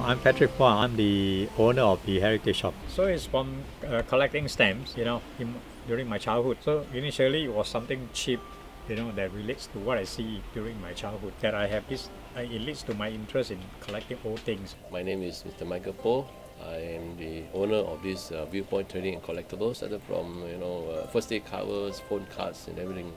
I'm Patrick Poah. I'm the owner of the heritage shop. So it's from collecting stamps, during my childhood. So initially it was something cheap, that relates to what I see during my childhood. That I have this, it leads to my interest in collecting old things. My name is Mr. Michael Poah. I am the owner of this Viewpoint Trading and Collectibles, started from first aid covers, phone cards, and everything.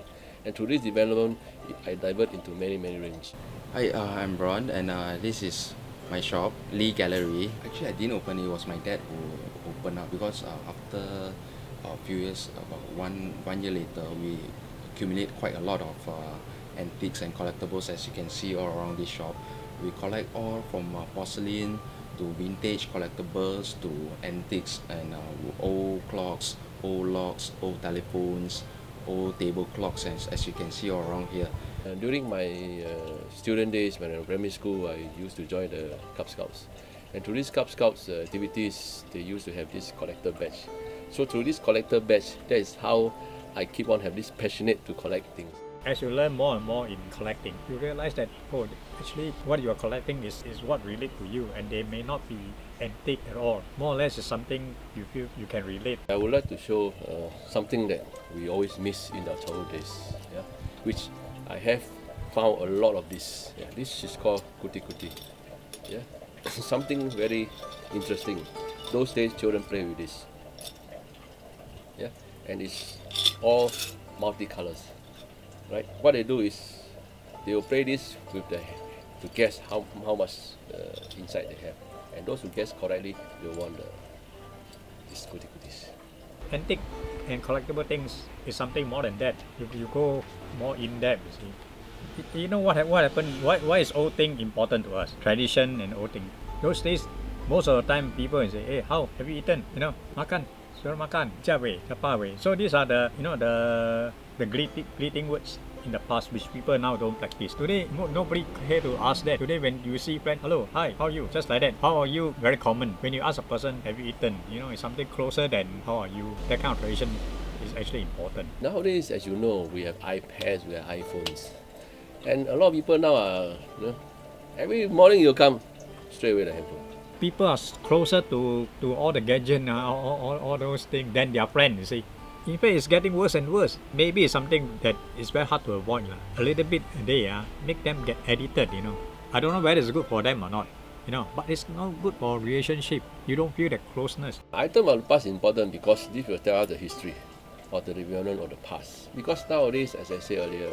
And through this development, I divert into many ranges. Hi, I'm Broan, and this is my shop, Lee Gallery. Actually, I didn't open it. It was my dad who opened up because after a few years, about one year later, we accumulate quite a lot of antiques and collectibles, as you can see all around this shop. We collect all from porcelain to vintage collectibles to antiques and old clocks, old locks, old telephones, old table clocks, as you can see all around here. During my student days when I was in primary school, I used to join the Cub Scouts. And through these Cub Scouts activities, they used to have this collector badge. So through this collector badge, that is how I keep on have this passionate to collect things. As you learn more and more in collecting, you realize that, actually what you are collecting is what relates to you, and they may not be antique at all. More or less it's something you feel you can relate. I would like to show something that we always miss in our childhood days, which I have found a lot of this. This is called kuti. Something very interesting. Those days children play with this. And it's all multicolors. Right? What they do is they will play this with to guess how much inside they have, and those who guess correctly will won these kutis. Antique and collectible things is something more than that. You go more in depth, you see. You know what happened? Why is old thing important to us? Tradition and old thing. Those days, most of the time people will say, "Hey, how have you eaten? Makan, suruh makan, jawai, wei." So these are the the greeting words in the past which people now don't practice. Today, nobody here to ask that. Today, when you see friend, hello, hi, how are you? Just like that. How are you? Very common. When you ask a person, have you eaten? It's something closer than how are you. That kind of tradition is actually important. Nowadays, as you know, we have iPads, we have iPhones, and a lot of people now are, every morning you come straight away the handphone. People are closer to all the gadgets, all those things than their friends, you see. In fact, it's getting worse and worse. Maybe it's something that is very hard to avoid. A little bit a day, make them get addicted, I don't know whether it's good for them or not, but it's not good for relationship. You don't feel that closeness. Item of the past is important because this will tell us the history or the development of the past. Because nowadays, as I said earlier,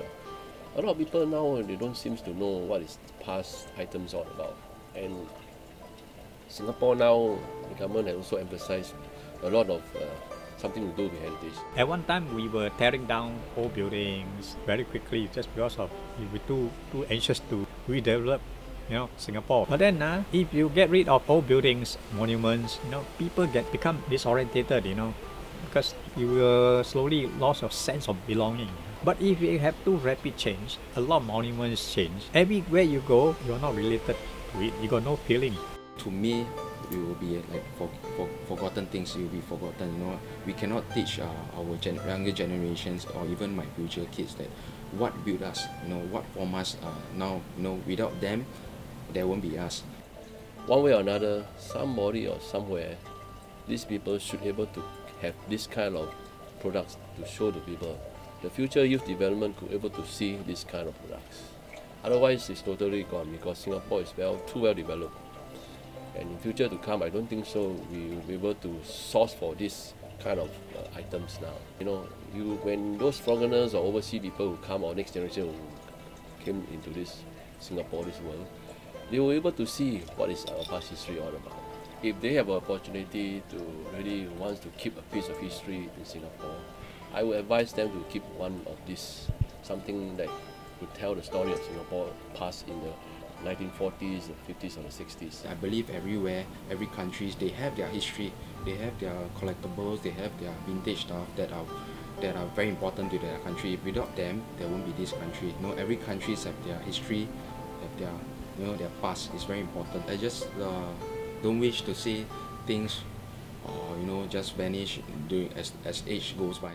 a lot of people now, they don't seem to know what is past items all about. And Singapore now, the government has also emphasized a lot of something to do with heritage. At one time, we were tearing down old buildings very quickly just because of we were too anxious to redevelop, Singapore. But then, if you get rid of old buildings, monuments, people become disorientated, because you will slowly lose your sense of belonging. But if you have too rapid change, a lot of monuments change. Everywhere you go, you're not related to it. You got no feeling. To me, it will be like forgotten things. It will be forgotten. We cannot teach our younger generations or even my future kids that what built us. What formed us. Now, without them, there won't be us. One way or another, somebody or somewhere, these people should be able to have this kind of products to show to people. The future youth development could be able to see this kind of products. Otherwise, it's totally gone because Singapore is too well developed. And in future to come, I don't think so we will be able to source for this kind of items now. When those foreigners or overseas people who come, or next generation who came into this Singapore, this world, they will be able to see what is our past history all about. If they have an opportunity to really want to keep a piece of history in Singapore, I would advise them to keep one of this, something that would tell the story of Singapore past in the 1940s, the 50s, or the 60s. I believe everywhere, every country, they have their history, they have their collectibles, they have their vintage stuff that are very important to their country. Without them, there won't be this country. Every country have their history, have their past. It's very important. I just don't wish to see things, just vanish as age goes by.